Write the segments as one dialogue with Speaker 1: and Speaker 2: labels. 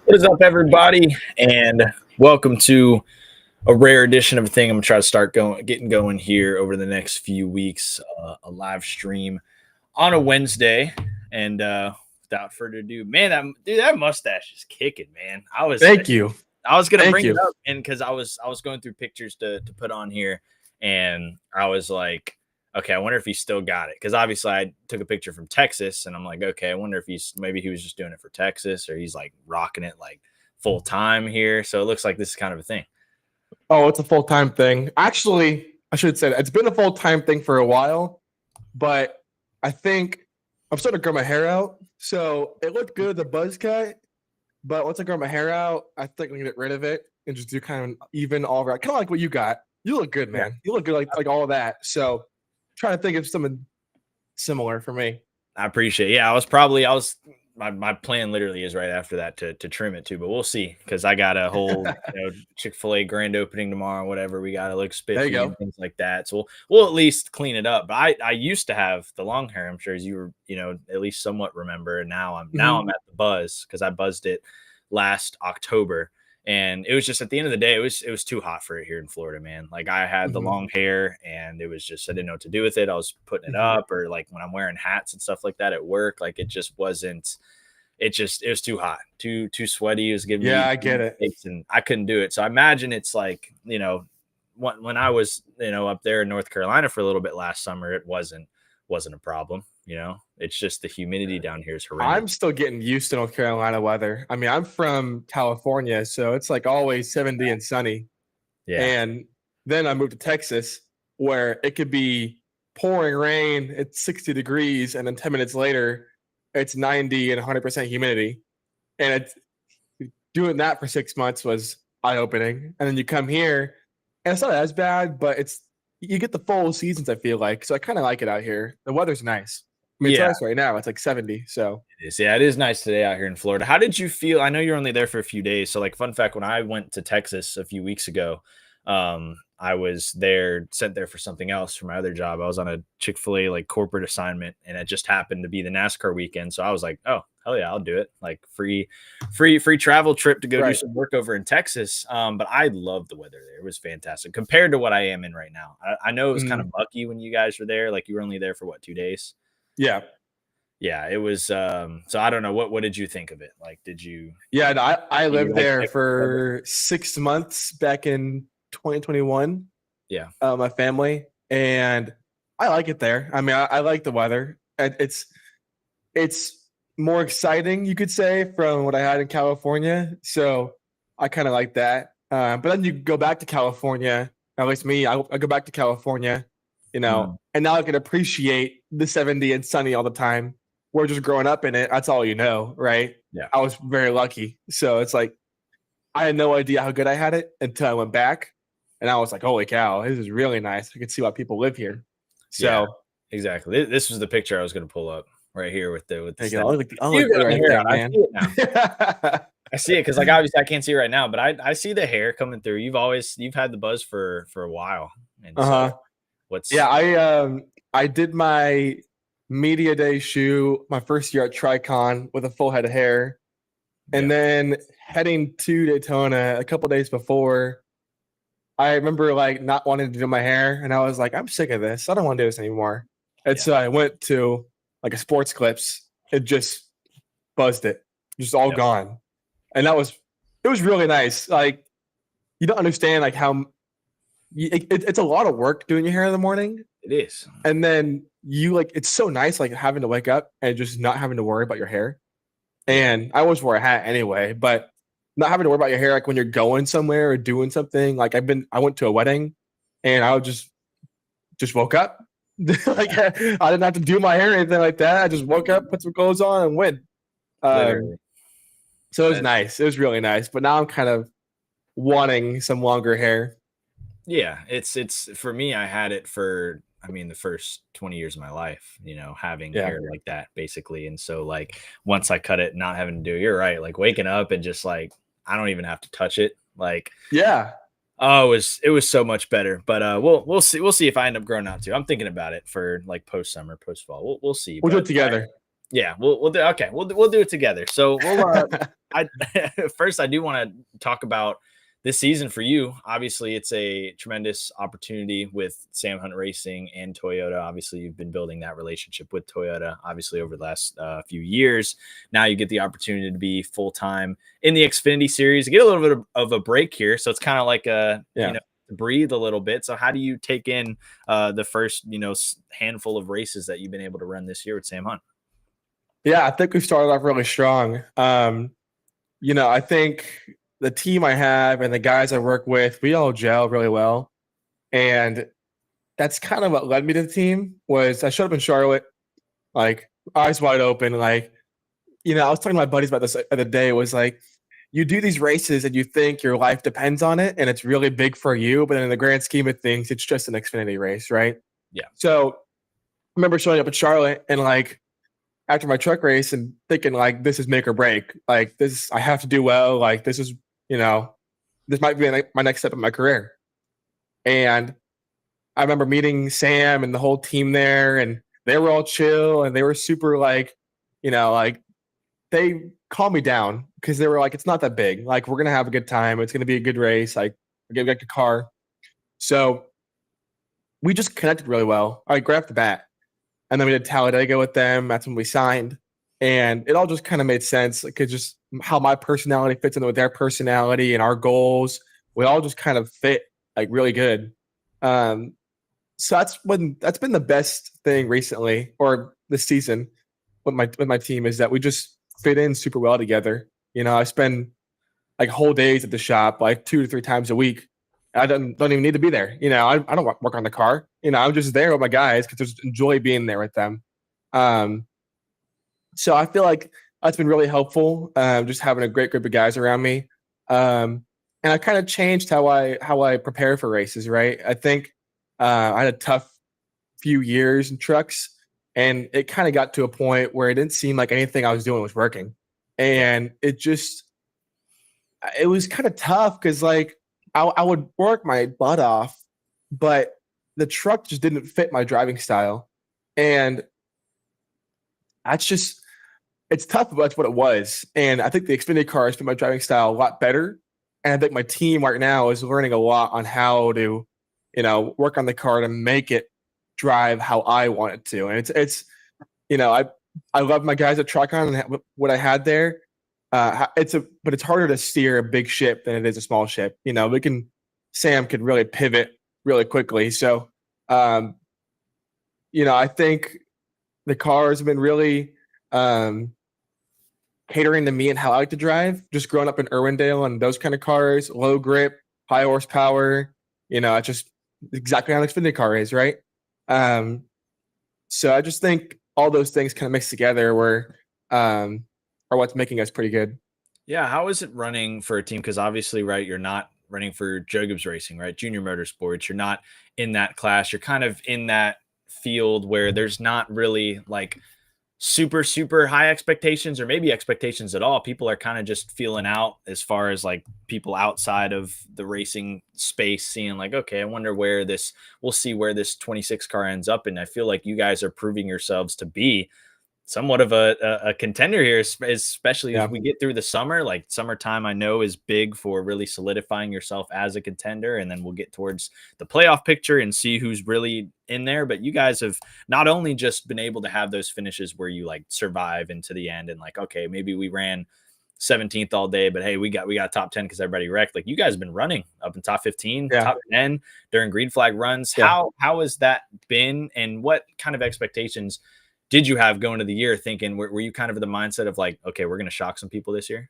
Speaker 1: What is up, everybody? And welcome to a rare edition of a thing. I'm gonna try to start getting going here over the next few weeks. A live stream on a Wednesday. And without further ado, man, that mustache is kicking, man.
Speaker 2: Thank you.
Speaker 1: I was gonna
Speaker 2: Thank
Speaker 1: bring it
Speaker 2: you.
Speaker 1: up, and because I was going through pictures to put on here, and I was like, okay, I wonder if he still got it, because obviously I took a picture from Texas, and I'm like, okay, I wonder if maybe he was just doing it for Texas, or he's like rocking it like full time here. So it looks like this is kind of a thing.
Speaker 2: Oh, it's a full-time thing. Actually, I should say that it's been a full-time thing for a while, but I think I'm starting to grow my hair out. So it looked good, the buzz cut, but once I grow my hair out, I think I'm gonna get rid of it and just do kind of an even all right. Kind of like what you got. You look good, man. You look good like all of that. So trying to think of something similar for me.
Speaker 1: I appreciate it. Yeah, my plan literally is right after that to trim it too, but we'll see, because I got a whole Chick-fil-A grand opening tomorrow, whatever. We got to look spiffy and things like that. So we'll at least clean it up. But I used to have the long hair, I'm sure, as you were, at least somewhat remember. And now I'm at the buzz, because I buzzed it last October. And it was just, at the end of the day, it was too hot for it here in Florida, man. Like, I had the long hair, and it was just, I didn't know what to do with it. I was putting it up, or like when I'm wearing hats and stuff like that at work, like it just wasn't. It was too hot, too sweaty. It was giving me,
Speaker 2: I get it,
Speaker 1: and I couldn't do it. So I imagine it's like, when I was up there in North Carolina for a little bit last summer, it wasn't a problem. It's just the humidity down here is horrendous.
Speaker 2: I'm still getting used to North Carolina weather. I mean, I'm from California, so it's like always 70 and sunny.
Speaker 1: Yeah.
Speaker 2: And then I moved to Texas, where it could be pouring rain at 60 degrees, and then 10 minutes later, it's 90 and 100% humidity. And doing that for 6 months was eye-opening. And then you come here, and it's not as bad, but you get the full seasons, I feel like. So I kind of like it out here. The weather's nice. I mean, it's nice right now. It's like 70. So
Speaker 1: it is. Yeah, it is nice today out here in Florida. How did you feel? I know you're only there for a few days. So, like, fun fact, when I went to Texas a few weeks ago, I was sent there for something else for my other job. I was on a Chick-fil-A like corporate assignment, and it just happened to be the NASCAR weekend. So I was like, oh, hell yeah, I'll do it. Like, free travel trip to go do some work over in Texas. But I loved the weather there. It was fantastic compared to what I am in right now. I know it was kind of mucky when you guys were there. Like, you were only there for what, 2 days?
Speaker 2: Yeah,
Speaker 1: it was. So I don't know. What did you think of it? Like, did you?
Speaker 2: Yeah, no, I lived there for 6 months back in 2021.
Speaker 1: Yeah,
Speaker 2: my family, and I like it there. I mean, I like the weather. It's more exciting, you could say, from what I had in California. So I kind of like that. But then you go back to California. At least me, I go back to California, and now I can appreciate the 70 and sunny all the time. We're just growing up in it. That's all you know, right?
Speaker 1: Yeah.
Speaker 2: I was very lucky. So it's like I had no idea how good I had it until I went back. And I was like, holy cow, this is really nice. I can see why people live here. So
Speaker 1: yeah, exactly. This was the picture I was going to pull up right here with the I see it, because like obviously I can't see it right now, but I see the hair coming through. You've had the buzz for a while. And
Speaker 2: I did my media day shoot my first year at Tricon with a full head of hair. And then heading to Daytona a couple days before, I remember like not wanting to do my hair, and I was like, I'm sick of this. I don't want to do this anymore. And so I went to like a Sports Clips and just buzzed it, just all gone. And it was really nice. Like, you don't understand like how it's a lot of work doing your hair in the morning.
Speaker 1: It is.
Speaker 2: And then it's so nice like having to wake up and just not having to worry about your hair. And I always wore a hat anyway, but not having to worry about your hair, like when you're going somewhere or doing something. Like I went to a wedding, and I just woke up. Like I didn't have to do my hair or anything like that. I just woke up, put some clothes on, and went. So it was nice. It was really nice. But now I'm kind of wanting some longer hair.
Speaker 1: Yeah, it's for me. I had it for, the first 20 years of my life, having hair like that, basically. And so, like, once I cut it, not having to do it, you're right. Like, waking up and just like, I don't even have to touch it. Like, oh, it was so much better. But we'll see if I end up growing out too. I'm thinking about it for like post summer, post fall. We'll see.
Speaker 2: We'll do it together.
Speaker 1: Yeah, we'll do okay. We'll do it together. So I first I do want to talk about this season for you. Obviously, it's a tremendous opportunity with Sam Hunt Racing and Toyota. Obviously, you've been building that relationship with Toyota, obviously, over the last few years. Now you get the opportunity to be full time in the Xfinity Series, get a little bit of a break here. So it's kind of like breathe a little bit. So how do you take in the first handful of races that you've been able to run this year with Sam Hunt?
Speaker 2: Yeah, I think we started off really strong. I think the team I have and the guys I work with, we all gel really well. And that's kind of what led me to the team. Was I showed up in Charlotte, like eyes wide open, like, I was talking to my buddies about this the other day. It was like, you do these races and you think your life depends on it and it's really big for you, but in the grand scheme of things, it's just an Xfinity race, right?
Speaker 1: Yeah.
Speaker 2: So I remember showing up in Charlotte and like after my truck race and thinking like, this is make or break. Like this, I have to do well. Like this is, this might be my next step in my career. And I remember meeting Sam and the whole team there, and they were all chill and they were super like, like they calmed me down because they were like, it's not that big. Like we're gonna have a good time. It's gonna be a good race. Like we get a car. So we just connected really well. I grabbed the bat. And then we did Talladega with them. That's when we signed. And it all just kind of made sense. Like it's just how my personality fits in with their personality and our goals. We all just kind of fit like really good. So that's been the best thing recently or this season with my team is that we just fit in super well together. I spend like whole days at the shop, like 2 to 3 times a week. I don't even need to be there. I don't work on the car. I'm just there with my guys because I just enjoy being there with them. So I feel like that's been really helpful. Just having a great group of guys around me. And I kind of changed how I prepare for races. Right. I think I had a tough few years in trucks, and it kind of got to a point where it didn't seem like anything I was doing was working, and it was kind of tough because like. I would work my butt off, but the truck just didn't fit my driving style. And it's tough, but that's what it was. And I think the Xfinity cars fit my driving style a lot better. And I think my team right now is learning a lot on how to, work on the car to make it drive how I want it to. And I love my guys at Tricon and what I had there. But it's harder to steer a big ship than it is a small ship. Sam could really pivot really quickly. So, I think the cars have been really catering to me and how I like to drive. Just growing up in Irwindale and those kind of cars, low grip, high horsepower. It's just exactly how an Xfinity car is, right? So I just think all those things kind of mixed together are what's making us pretty good.
Speaker 1: Yeah, how is it running for a team? Because obviously, right, you're not running for Joe Gibbs Racing, right? Junior Motorsports. You're not in that class. You're kind of in that field where there's not really like super, super high expectations or maybe expectations at all. People are kind of just feeling out as far as like people outside of the racing space seeing like, okay, I wonder we'll see where this 26 car ends up. And I feel like you guys are proving yourselves to be somewhat of a contender here, especially as we get through the summer. Like summertime, I know is big for really solidifying yourself as a contender. And then we'll get towards the playoff picture and see who's really in there. But you guys have not only just been able to have those finishes where you like survive into the end and like, okay, maybe we ran 17th all day, but hey, we got top 10 because everybody wrecked. Like you guys have been running up in top 15, top 10 during green flag runs. How has that been, and what kind of expectations did you have going to the year? Thinking, were you kind of in the mindset of like, okay, we're going to shock some people this year?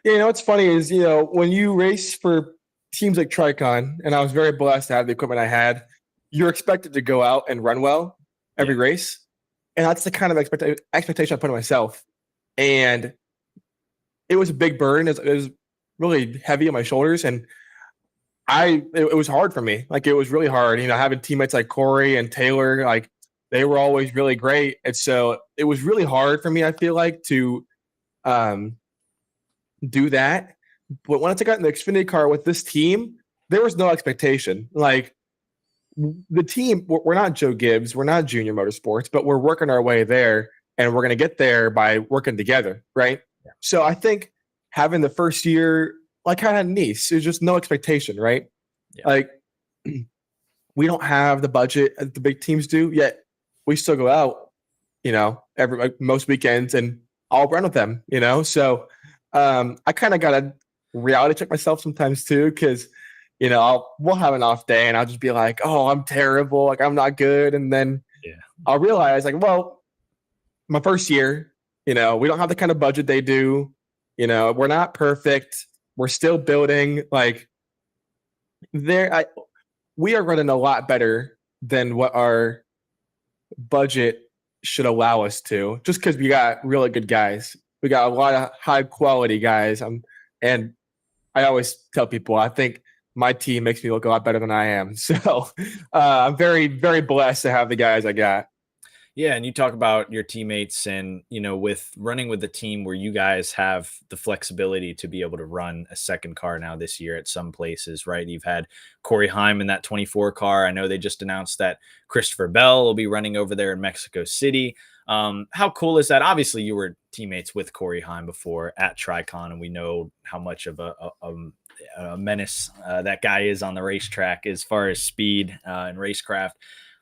Speaker 2: Yeah, what's funny is, when you race for teams like Tricon, and I was very blessed to have the equipment I had, you're expected to go out and run well every race. And that's the kind of expectation I put on myself. And it was a big burden. It was really heavy on my shoulders. And it was hard for me. Like, it was really hard, having teammates like Corey and Taylor, like, they were always really great. And so it was really hard for me, I feel like, to do that. But once I got in the Xfinity car with this team, there was no expectation. Like, the team, we're not Joe Gibbs, we're not Junior Motorsports, but we're working our way there. and we're going to get there by working together, right? Yeah. So I think having the first year, like kind of nice, there's just no expectation, right? Yeah. Like we don't have the budget that the big teams do, yet we still go out, most weekends, and I'll run with them, So I kind of got to reality check myself sometimes too, because we'll have an off day and I'll just be like, oh, I'm terrible, like I'm not good, and then I'll realize like, well, my first year, we don't have the kind of budget they do, we're not perfect, we're still building. Like we are running a lot better than what our budget should allow us to, just because we got really good guys. We got a lot of high quality guys. And I always tell people, I think my team makes me look a lot better than I am. So I'm very, very blessed to have the guys I got.
Speaker 1: Yeah, and you talk about your teammates and, with running with the team where you guys have the flexibility to be able to run a second car now this year at some places, right? You've had Corey Heim in that 24 car. I know they just announced that Christopher Bell will be running over there in Mexico City. How cool is that? Obviously, you were teammates with Corey Heim before at Tricon, and we know how much of a menace that guy is on the racetrack as far as speed and racecraft.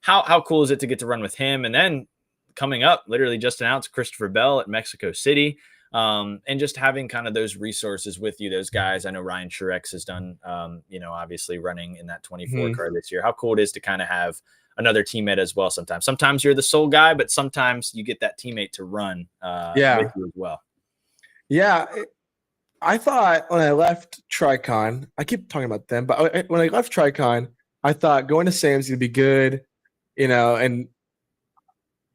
Speaker 1: How cool is it to get to run with him? And then coming up, literally just announced Christopher Bell at Mexico City, and just having kind of those resources with you, those guys. I know Ryan Truex has done, obviously running in that 24 car this year. How cool it is to kind of have another teammate as well. Sometimes you're the sole guy, but sometimes you get that teammate to run with you as well.
Speaker 2: Yeah. I thought when I left Tricon, I keep talking about them, but when I left Tricon, I thought going to Sam's would be good. And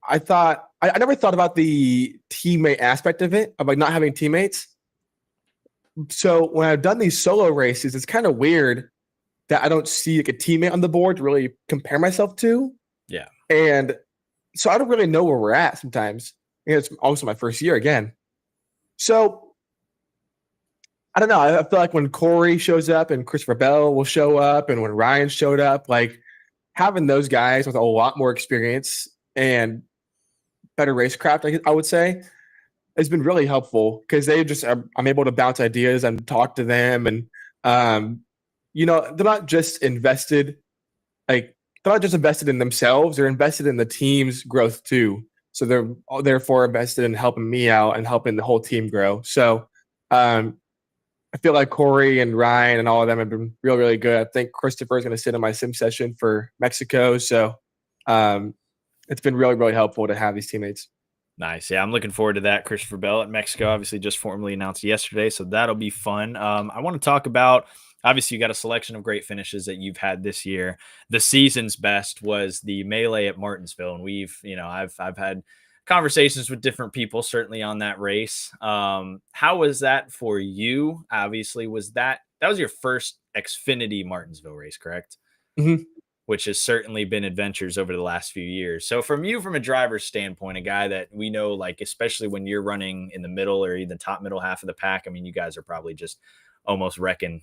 Speaker 2: I thought I never thought about the teammate aspect of it, of like not having teammates. So when I've done these solo races, it's kind of weird that I don't see like a teammate on the board to really compare myself to.
Speaker 1: Yeah.
Speaker 2: And so I don't really know where we're at sometimes. It's also my first year again. So I don't know. I feel like when Corey shows up and Christopher Bell will show up, and when Ryan showed up, like having those guys with a lot more experience and better racecraft, I would say, has been really helpful, because I'm able to bounce ideas and talk to them. And, they're not just invested in themselves, they're invested in the team's growth too. So they're therefore invested in helping me out and helping the whole team grow. So I feel like Corey and Ryan and all of them have been really, really good. I think Christopher is going to sit in my sim session for Mexico. So it's been really, really helpful to have these teammates.
Speaker 1: Nice. Yeah, I'm looking forward to that. Christopher Bell at Mexico, obviously just formally announced yesterday, so that'll be fun. I want to talk about, obviously you got a selection of great finishes that you've had this year. The season's best was the melee at Martinsville, and I've had conversations with different people certainly on that race. How was that for you? Obviously, that was your first Xfinity Martinsville race, correct?
Speaker 2: Mm-hmm.
Speaker 1: Which has certainly been adventures over the last few years. So from a driver's standpoint, a guy that we know, like, especially when you're running in the middle or even top middle half of the pack, I mean, you guys are probably just almost wrecking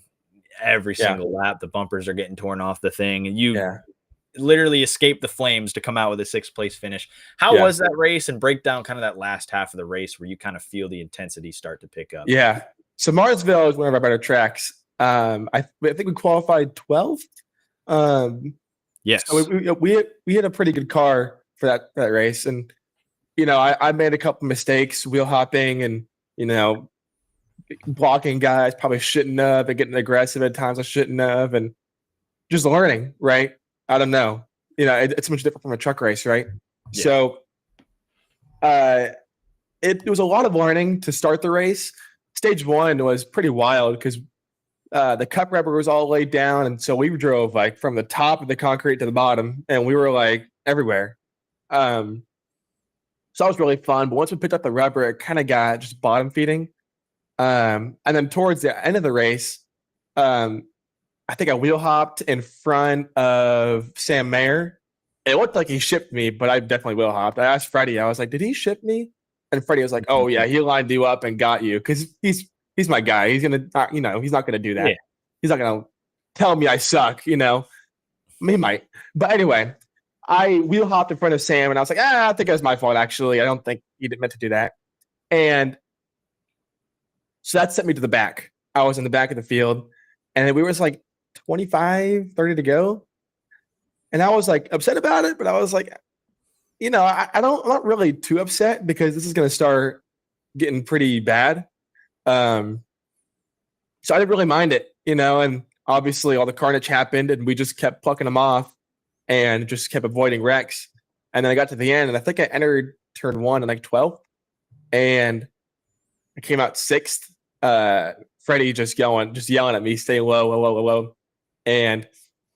Speaker 1: every single lap. The bumpers are getting torn off the thing, and you literally escaped the flames to come out with a 6th place finish. How was that race, and break down kind of that last half of the race where you kind of feel the intensity start to pick up?
Speaker 2: Yeah. So Martinsville is one of our better tracks. I think we qualified 12th.
Speaker 1: Yes.
Speaker 2: So we had a pretty good car for that race. And, I made a couple mistakes, wheel hopping and, blocking guys probably shouldn't have, and getting aggressive at times I shouldn't have, and just learning, right? I don't know. It's much different from a truck race, right? Yeah. So it was a lot of learning to start the race. Stage 1 was pretty wild because the cup rubber was all laid down, and so we drove like from the top of the concrete to the bottom, and we were like everywhere. So that was really fun. But once we picked up the rubber, it kind of got just bottom feeding. And then towards the end of the race, I think I wheel hopped in front of Sam Mayer. It looked like he shipped me, but I definitely wheel hopped. I asked Freddie, I was like, did he ship me? And Freddie was like, oh yeah, he lined you up and got you, because he's my guy. He's gonna, he's not gonna do that. Yeah. He's not gonna tell me I suck. He might. But anyway, I wheel hopped in front of Sam, and I was like, I think it was my fault. Actually, I don't think you didn't meant to do that. And so that sent me to the back. I was in the back of the field, and we was like 25, 30 to go. And I was like upset about it, but I was like, I'm not really too upset because this is going to start getting pretty bad. So I didn't really mind it, and obviously all the carnage happened and we just kept plucking them off and just kept avoiding wrecks. And then I got to the end and I think I entered turn 1 in like 12th and I came out 6th. Freddie just yelling at me, stay low, low, low, low, low. And,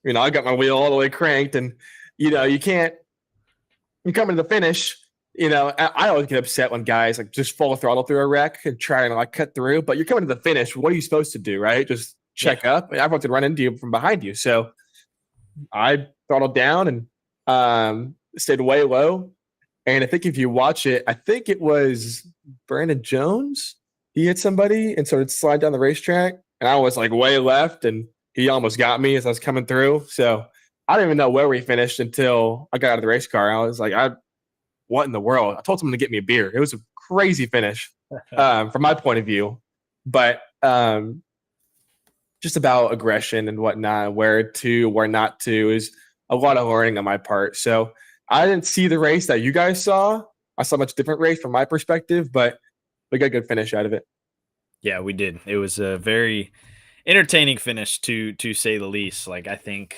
Speaker 2: I got my wheel all the way cranked and, you come to the finish, I always get upset when guys like just full throttle through a wreck and try to like cut through, but you're coming to the finish. What are you supposed to do, right? Just check up. And everyone can run into you from behind you. So I throttled down and stayed way low. And I think if you watch it, I think it was Brandon Jones. He hit somebody and started sliding down the racetrack. And I was like way left and he almost got me as I was coming through. So I didn't even know where we finished until I got out of the race car. I was like, what in the world? I told someone to get me a beer. It was a crazy finish from my point of view. But just about aggression and whatnot, where to, where not to, is a lot of learning on my part. So I didn't see the race that you guys saw. I saw a much different race from my perspective, but we got a good finish out of it.
Speaker 1: Yeah, we did. It was a very entertaining finish to say the least. Like, I think,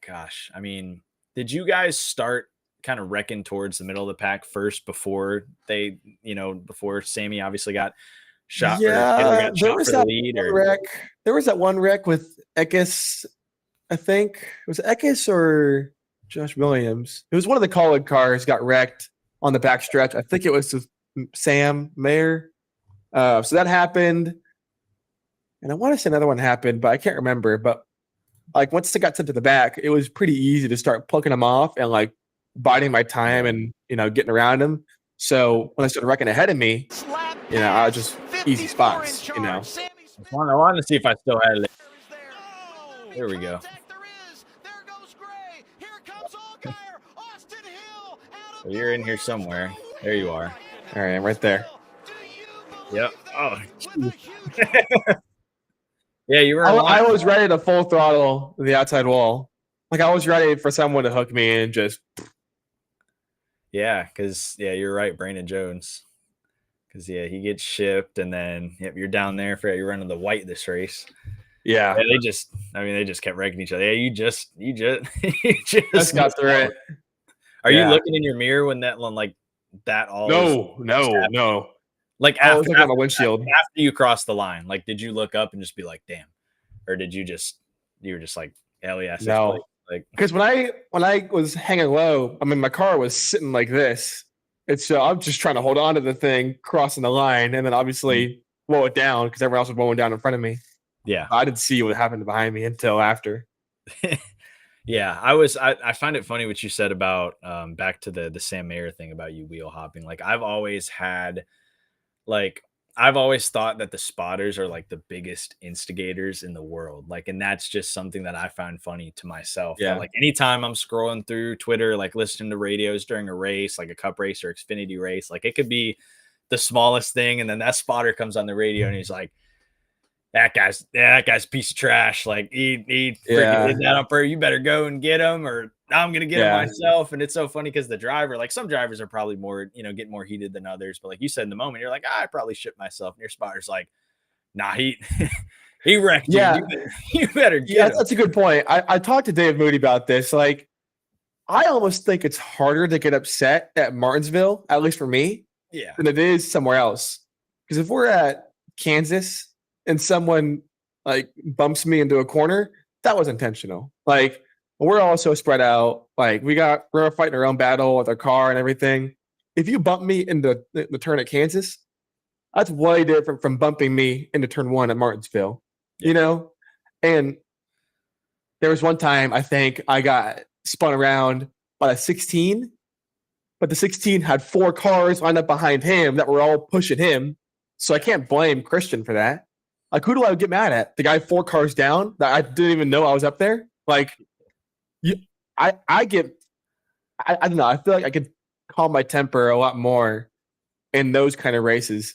Speaker 1: gosh, I mean, did you guys start kind of wrecking towards the middle of the pack first before they, before Sammy obviously got shot?
Speaker 2: Yeah, there was that one wreck. There was that one wreck with Eckes, I think. It was Eckes or Josh Williams. It was one of the College cars got wrecked on the back stretch. I think it was Sam Mayer. So that happened. And I want to say another one happened, but I can't remember. But like once they got sent to the back, it was pretty easy to start plucking them off and like biding my time and, getting around them. So when they started wrecking ahead of me, I was just easy spots,
Speaker 1: I wanted to see if I still had it. There we go. Well, you're in here somewhere. There you are.
Speaker 2: All right, I'm right there.
Speaker 1: Yep. Oh. Yeah, you were.
Speaker 2: I was ready to full throttle the outside wall. Like I was ready for someone to hook me and just.
Speaker 1: Yeah, because you're right, Brandon Jones. Because he gets shipped, and then you're down there for you're running the white this race.
Speaker 2: Yeah,
Speaker 1: they just kept wrecking each other. Yeah, you just
Speaker 2: got through it.
Speaker 1: Are you looking in your mirror when that one like that all?
Speaker 2: No.
Speaker 1: Like
Speaker 2: I was looking at my windshield
Speaker 1: after you crossed the line. Like, did you look up and just be like, "Damn," or did you were just like, "Hell yeah"?
Speaker 2: No, like because when I was hanging low, I mean, my car was sitting like this. It's I'm just trying to hold on to the thing, crossing the line, and then obviously blow it down because everyone else was blowing down in front of me.
Speaker 1: Yeah,
Speaker 2: I didn't see what happened behind me until after.
Speaker 1: Yeah, I find it funny what you said about back to the Sam Mayer thing about you wheel hopping. Like I've always thought that the spotters are like the biggest instigators in the world. Like, and that's just something that I find funny to myself.
Speaker 2: Yeah.
Speaker 1: But like anytime I'm scrolling through Twitter, like listening to radios during a race, like a cup race or Xfinity race, like it could be the smallest thing. And then that spotter comes on the radio and he's like, that guy's a piece of trash. Like he freaking did that on purpose. You better go and get him, or I'm gonna get him myself. And it's so funny because the driver, like some drivers are probably more, get more heated than others. But like you said in the moment, you're like, I probably shit myself. And your spotter's like, nah, he wrecked you.
Speaker 2: Yeah.
Speaker 1: You better get him.
Speaker 2: That's a good point. I talked to Dave Moody about this. Like, I almost think it's harder to get upset at Martinsville, at least for me, than it is somewhere else. Because if we're at Kansas and someone like bumps me into a corner, that was intentional. Like we're all so spread out. Like we're fighting our own battle with our car and everything. If you bump me into the turn at Kansas, that's way different from bumping me into turn 1 at Martinsville, And there was one time I think I got spun around by a 16, but the 16 had 4 cars lined up behind him that were all pushing him. So I can't blame Christian for that. Like, who do I get mad at? The guy 4 cars down that I didn't even know I was up there? Like, I don't know. I feel like I could calm my temper a lot more in those kind of races.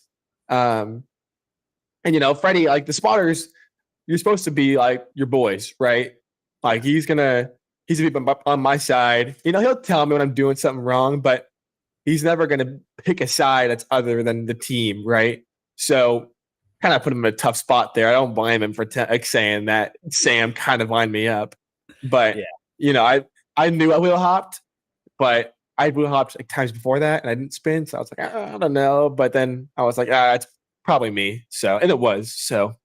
Speaker 2: And Freddie, like the spotters, you're supposed to be like your boys, right? Like he's gonna be on my side. He'll tell me when I'm doing something wrong, but he's never gonna pick a side that's other than the team, right? So kind of put him in a tough spot there. I don't blame him for saying that Sam kind of lined me up, but I knew I wheel hopped, but I wheel hopped like times before that and I didn't spin, so I was like, I don't know. But then I was like, it's probably me. So, and it was. So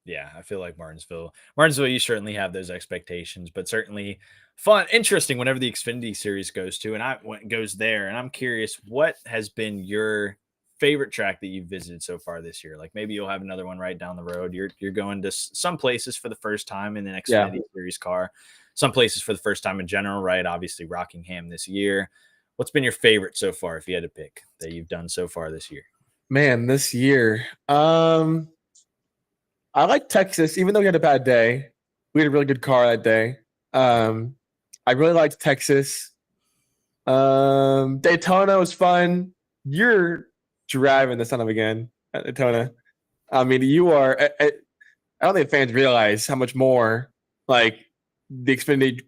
Speaker 1: yeah, I feel like Martinsville, you certainly have those expectations, but certainly fun, interesting whenever the Xfinity series goes to, and goes there. And I'm curious, what has been your favorite track that you've visited so far this year? Like maybe you'll have another one right down the road. You're going to some places for the first time in an Xfinity series car, some places for the first time in general, right? Obviously Rockingham this year. What's been your favorite so far, if you had to pick, that you've done so far this year?
Speaker 2: Man, this year. I like Texas, even though we had a bad day. We had a really good car that day. I really liked Texas. Daytona was fun. You're driving the son of a gun at Daytona. I mean, you are. I don't think fans realize how much more like the Xfinity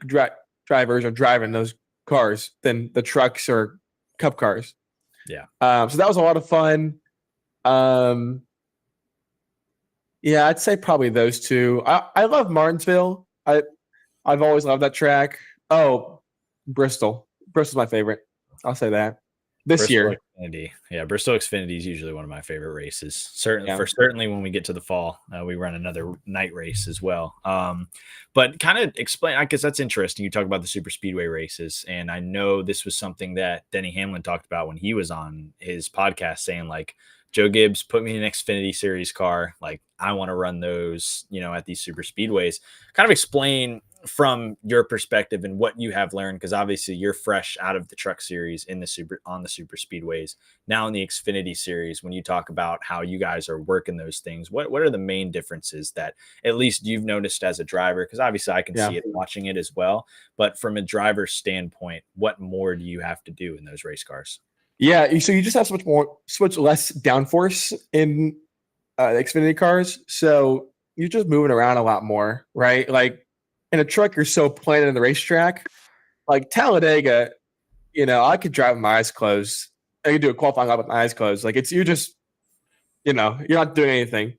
Speaker 2: drivers are driving those cars than the trucks or Cup cars.
Speaker 1: Yeah.
Speaker 2: So that was a lot of fun. Yeah, I'd say probably those two. I love Martinsville. I've always loved that track. Oh, Bristol. Bristol's my favorite. I'll say that. This year.
Speaker 1: Xfinity. Yeah, Bristol Xfinity is usually one of my favorite races. Certainly when we get to the fall, we run another night race as well. But kind of explain, I guess that's interesting. You talk about the super speedway races, and I know this was something that Denny Hamlin talked about when he was on his podcast, saying like, Joe Gibbs, put me in an Xfinity series car. Like I want to run those, at these super speedways. Kind of explain from your perspective and what you have learned, because obviously you're fresh out of the truck series on the super speedways. Now in the Xfinity series, when you talk about how you guys are working those things, what are the main differences that at least you've noticed as a driver? Because obviously I can see it watching it as well, but from a driver's standpoint, what more do you have to do in those race cars?
Speaker 2: Yeah, so you just have so much less downforce in the Xfinity cars, so you're just moving around a lot more, right? Like in a truck, you're so planted in the racetrack. Like Talladega, I could drive with my eyes closed. I could do a qualifying lap with my eyes closed. Like you're just, you're not doing anything.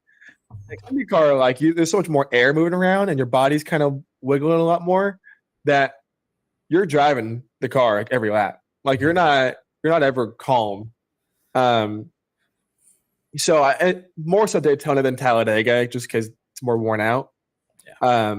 Speaker 2: Xfinity car, like there's so much more air moving around, and your body's kind of wiggling a lot more. That you're driving the car like every lap. Like you're not ever calm. So I more so Daytona than Talladega, just because it's more worn out.
Speaker 1: Yeah.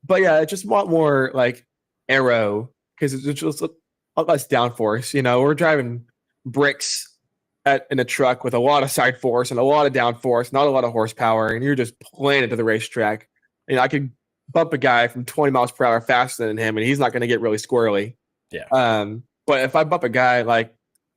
Speaker 2: But yeah, I just want more like aero because it's just a lot less downforce. We're driving bricks in a truck with a lot of side force and a lot of downforce, not a lot of horsepower, and you're just planted to the racetrack. I could bump a guy from 20 miles per hour faster than him, and he's not going to get really squirrely.
Speaker 1: Yeah.
Speaker 2: But if I bump a guy like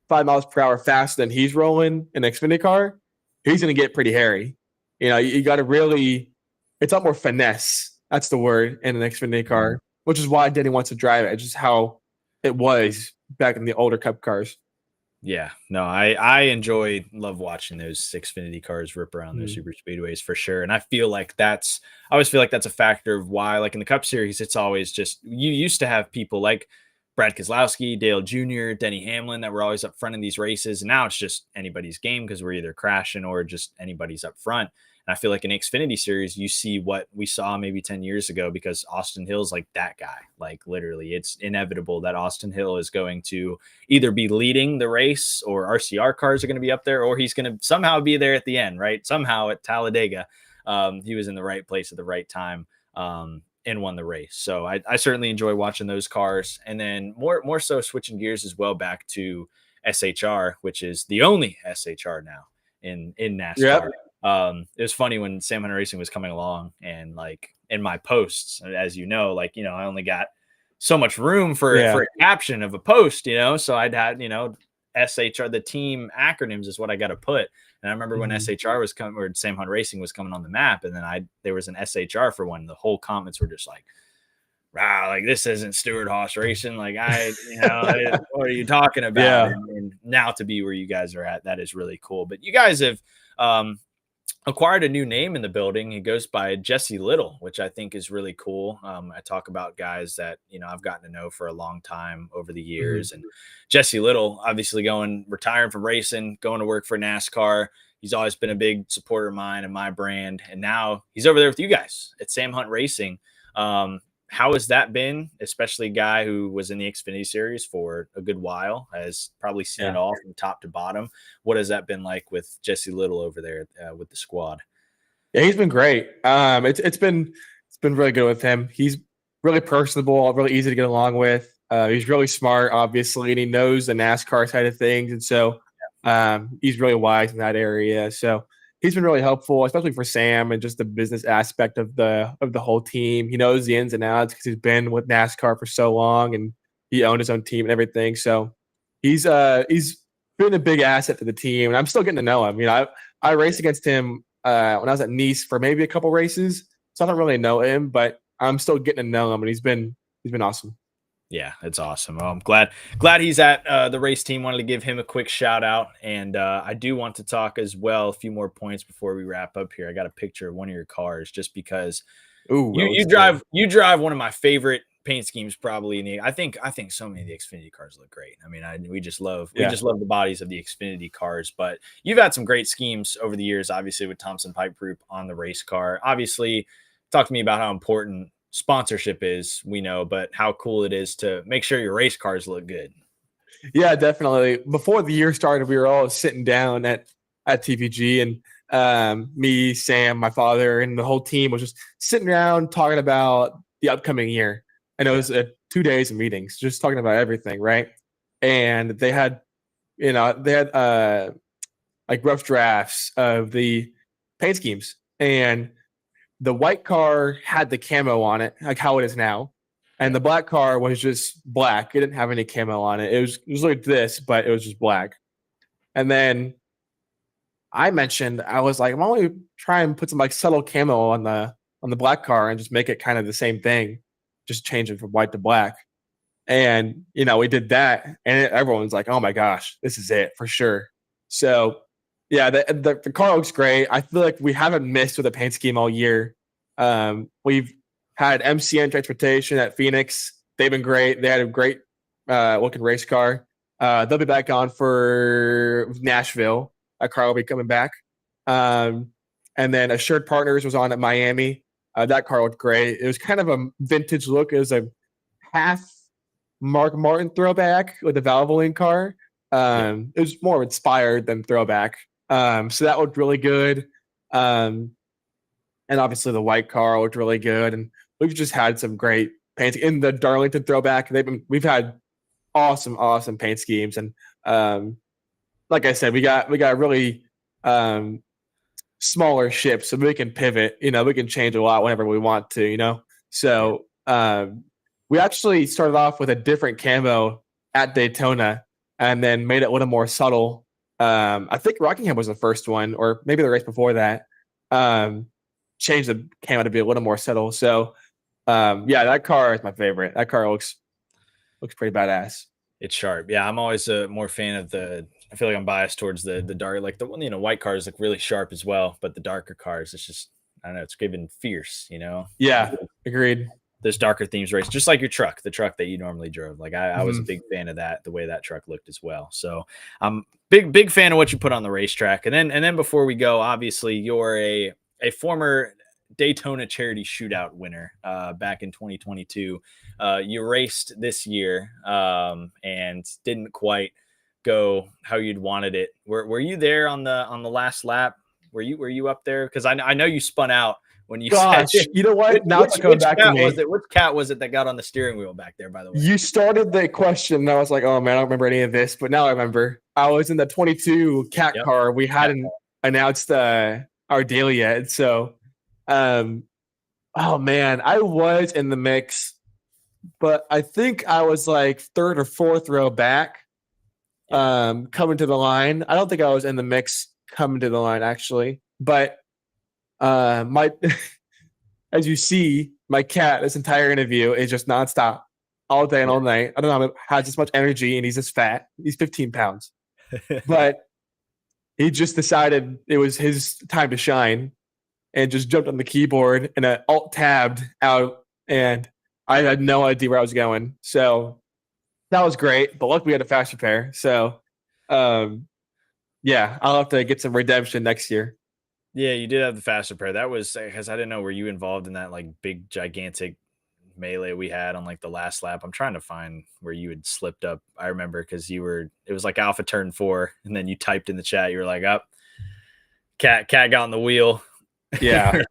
Speaker 2: 5 miles per hour faster than he's rolling in an Xfinity car, he's going to get pretty hairy. You got to really, it's a lot more finesse. That's the word in an Xfinity car, which is why Denny wants to drive it. It's just how it was back in the older Cup cars.
Speaker 1: Yeah, no, I love watching those Xfinity cars rip around those super speedways for sure. And I always feel like that's a factor of why, like in the Cup Series, it's always just, you used to have people like Brad Keselowski, Dale Jr., Denny Hamlin that were always up front in these races. And now it's just anybody's game because we're either crashing or just anybody's up front. And I feel like in Xfinity series, you see what we saw maybe 10 years ago because Austin Hill's like that guy. Like literally, it's inevitable that Austin Hill is going to either be leading the race or RCR cars are going to be up there, or he's going to somehow be there at the end, right? Somehow at Talladega, he was in the right place at the right time and won the race. So I certainly enjoy watching those cars. And then more so switching gears as well back to SHR, which is the only SHR now in NASCAR.
Speaker 2: Yep.
Speaker 1: It was funny when Sam Hunter Racing was coming along and like in my posts, as I only got so much room for a caption of a post, so I'd had, SHR, the team acronyms is what I got to put. And I remember when SHR was coming, or Sam Hunter Racing was coming on the map, and then there was an SHR for one. The whole comments were just like, wow, like this isn't Stewart Haas racing. Like what are you talking about?
Speaker 2: Yeah.
Speaker 1: And now to be where you guys are at, that is really cool. But you guys have acquired a new name in the building. He goes by Jesse Little, which I think is really cool. I talk about guys that I've gotten to know for a long time over the years, and Jesse Little, obviously retiring from racing, going to work for NASCAR. He's always been a big supporter of mine and my brand, and now he's over there with you guys at Sam Hunt Racing. How has that been, especially a guy who was in the Xfinity Series for a good while, has probably seen it all from top to bottom? What has that been like with Jesse Little over there with the squad?
Speaker 2: Yeah, he's been great. It's been really good with him. He's really personable, really easy to get along with. He's really smart, obviously, and he knows the NASCAR side of things, and so he's really wise in that area. So he's been really helpful, especially for Sam and just the business aspect of the whole team. He knows the ins and outs because he's been with NASCAR for so long, and he owned his own team and everything. So he's been a big asset to the team, and I'm still getting to know him. I raced against him when I was at Nice for maybe a couple races, so I don't really know him, but I'm still getting to know him, and he's been awesome.
Speaker 1: Yeah, it's awesome. Well, I'm glad he's at the race team. Wanted to give him a quick shout out, and I do want to talk as well a few more points before we wrap up here. I got a picture of one of your cars just because you drive one of my favorite paint schemes probably in the I think so many of the Xfinity cars look great. I mean, we just love the bodies of the Xfinity cars, but you've had some great schemes over the years, obviously with Thompson Pipe Group on the race car. Obviously, talk to me about how important sponsorship is, we know, but how cool it is to make sure your race cars look good.
Speaker 2: Yeah, definitely. Before the year started, we were all sitting down at TVG, and me, Sam, my father, and the whole team was just sitting around talking about the upcoming year. And it was 2 days of meetings, just talking about everything, right? And they had like rough drafts of the paint schemes, and the white car had the camo on it, like how it is now. And the black car was just black. It didn't have any camo on it. It was like this, but it was just black. And then I was like, I'm only trying to put some like subtle camo on the black car and just make it kind of the same thing, just change it from white to black. And we did that, and everyone's like, "Oh my gosh, this is it for sure." So yeah, the car looks great. I feel like we haven't missed with a paint scheme all year. We've had MCN Transportation at Phoenix. They've been great. They had a great looking race car. They'll be back on for Nashville. A car will be coming back. And then Assured Partners was on at Miami. That car looked great. It was kind of a vintage look. It was a half Mark Martin throwback with the Valvoline car. It was more inspired than throwback. So that looked really good. And obviously the white car looked really good. And we've just had some great paints in the Darlington throwback. We've had awesome paint schemes. And like I said, we got really smaller ships, so we can pivot. We can change a lot whenever we want to. So we actually started off with a different camo at Daytona, and then made it a little more subtle. I think Rockingham was the first one, or maybe the race before that. Changed the camo to be a little more subtle. So that car is my favorite. That car looks pretty badass.
Speaker 1: It's sharp. Yeah, I'm always a more fan of I feel like I'm biased towards the dark, like the one, white cars look really sharp as well, but the darker cars, it's just, I don't know, it's given fierce,
Speaker 2: Yeah, agreed.
Speaker 1: Those darker themes race, just like your truck, the truck that you normally drove. Like I was a big fan of that, the way that truck looked as well. So I'm big fan of what you put on the racetrack. And then before we go, obviously you're a former Daytona charity shootout winner back in 2022. You raced this year and didn't quite go how you'd wanted it. Were you there on the last lap? Were you up there? Because I know you spun out when you said,
Speaker 2: you know what? Now it's going back to me.
Speaker 1: Which cat was it that got on the steering wheel back there, by the way?
Speaker 2: You started the question, and I was like, oh man, I don't remember any of this, but now I remember. I was in the 22 cat car. We hadn't announced our deal yet. So oh man, I was in the mix, but I think I was like third or fourth row back coming to the line. I don't think I was in the mix coming to the line actually, but my as you see, my cat, this entire interview is just nonstop, all day and all night. I don't know how has this much energy, and he's just fat. He's 15 pounds, but he just decided it was his time to shine, and just jumped on the keyboard and alt tabbed out, and I had no idea where I was going. So that was great, but luckily we had a fast repair. So, yeah, I'll have to get some redemption next year.
Speaker 1: Yeah, you did have the fast repair. That was because I didn't know, were you involved in that like big gigantic melee we had on like the last lap? I'm trying to find where you had slipped up. I remember because it was like Alpha turn 4, and then you typed in the chat, you were like, up, cat got on the wheel.
Speaker 2: Yeah.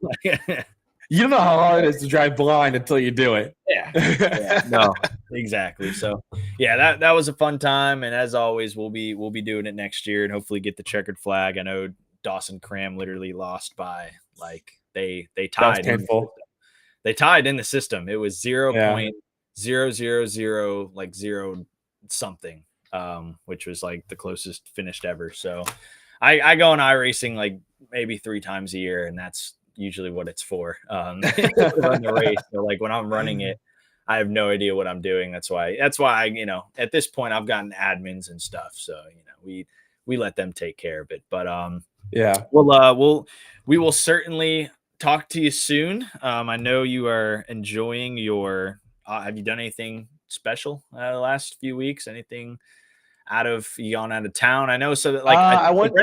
Speaker 2: You don't know how hard it is to drive blind until you do it.
Speaker 1: Yeah. No, exactly. So yeah, that was a fun time. And as always, we'll be doing it next year and hopefully get the checkered flag. I know Dawson Cram literally lost by like they tied. They tied in the system. It was 0.000 like zero something, which was like the closest finished ever. So I go on iRacing like maybe 3 times a year, and that's usually what it's for. Run the race. So like when I'm running it, I have no idea what I'm doing. That's why I, at this point I've gotten admins and stuff. So, we let them take care of it. But
Speaker 2: yeah,
Speaker 1: we will certainly talk to you soon. I know you are enjoying your, have you done anything special the last few weeks? Anything you gone out of town? I know. So that like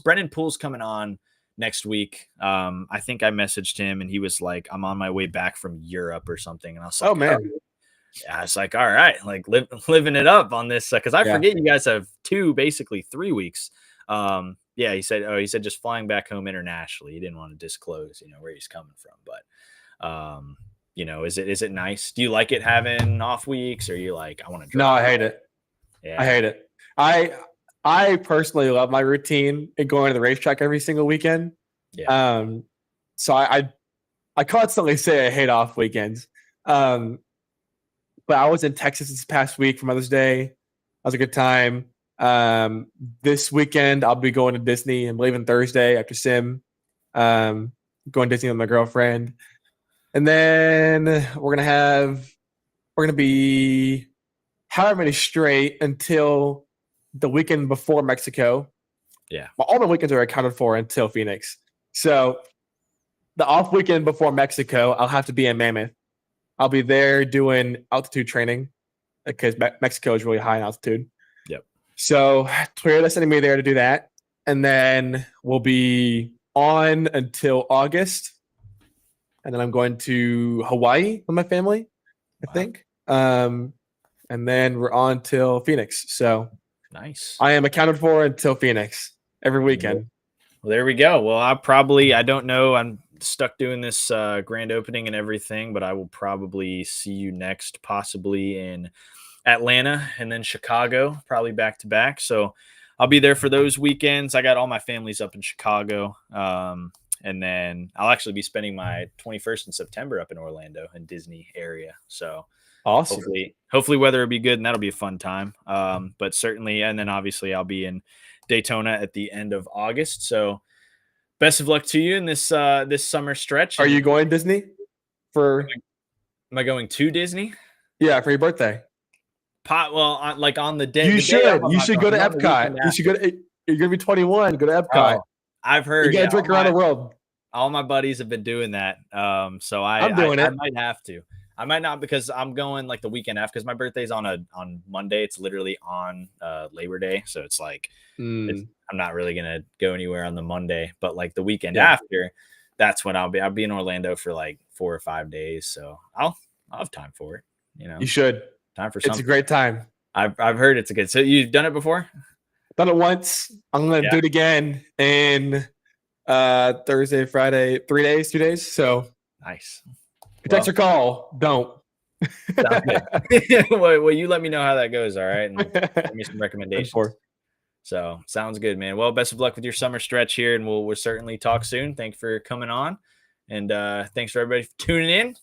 Speaker 1: Brennan Poole's coming on next week. I think I messaged him and he was like, I'm on my way back from Europe or something. And I was like,
Speaker 2: oh man.
Speaker 1: Yeah, it's like, all right, like living it up on this. Cause I forget you guys have basically 3 weeks. Yeah, he said just flying back home internationally. He didn't want to disclose, where he's coming from, but, is it nice? Do you like it having off weeks, or you like, I want to drive?
Speaker 2: No, I hate it.
Speaker 1: Yeah.
Speaker 2: I hate it. I personally love my routine and going to the racetrack every single weekend.
Speaker 1: Yeah.
Speaker 2: So I constantly say I hate off weekends. But I was in Texas this past week for Mother's Day. That was a good time. This weekend I'll be going to Disney. I'm leaving Thursday after Sim. Going to Disney with my girlfriend. And then we're gonna be however many straight until the weekend before Mexico.
Speaker 1: Yeah.
Speaker 2: Well, all the weekends are accounted for until Phoenix. So the off weekend before Mexico, I'll have to be in Mammoth. I'll be there doing altitude training because Mexico is really high in altitude.
Speaker 1: Yep.
Speaker 2: So Toyota's sending me there to do that. And then we'll be on until August. And then I'm going to Hawaii with my family, I think. And then we're on till Phoenix. So
Speaker 1: nice.
Speaker 2: I am accounted for until Phoenix every weekend.
Speaker 1: Well, there we go. Well, I don't know. I'm stuck doing this grand opening and everything, but I will probably see you next, possibly in Atlanta and then Chicago, probably back to back. So I'll be there for those weekends. I got all my families up in Chicago. And then I'll actually be spending my 21st in September up in Orlando and Disney area. So
Speaker 2: awesome.
Speaker 1: Hopefully weather will be good and that'll be a fun time. But certainly, and then obviously I'll be in Daytona at the end of August. So best of luck to you in this summer stretch.
Speaker 2: Are you going to Disney
Speaker 1: am I going to Disney?
Speaker 2: Yeah, for your birthday.
Speaker 1: Like on the day.
Speaker 2: You should go to Epcot. You're gonna be 21. Go to Epcot.
Speaker 1: Oh, I've heard.
Speaker 2: You gotta drink around the world.
Speaker 1: All my buddies have been doing that. So
Speaker 2: I'm doing it.
Speaker 1: I might have to. I might not, because I'm going like the weekend after, because my birthday's on Monday. It's literally on Labor Day, so it's like I'm not really gonna go anywhere on the Monday, but like the weekend after, that's when I'll be in Orlando for like 4 or 5 days. So I'll have time for it.
Speaker 2: You should.
Speaker 1: Time for something.
Speaker 2: It's a great time.
Speaker 1: I've heard it's a good. So you've done it before?
Speaker 2: Done it once. I'm gonna do it again in Thursday, Friday, 3 days, 2 days. So
Speaker 1: nice.
Speaker 2: Text or call. Don't.
Speaker 1: Well, you let me know how that goes. All right. And give me some recommendations. So sounds good, man. Well, best of luck with your summer stretch here, and we'll certainly talk soon. Thanks for coming on. And thanks for everybody for tuning in.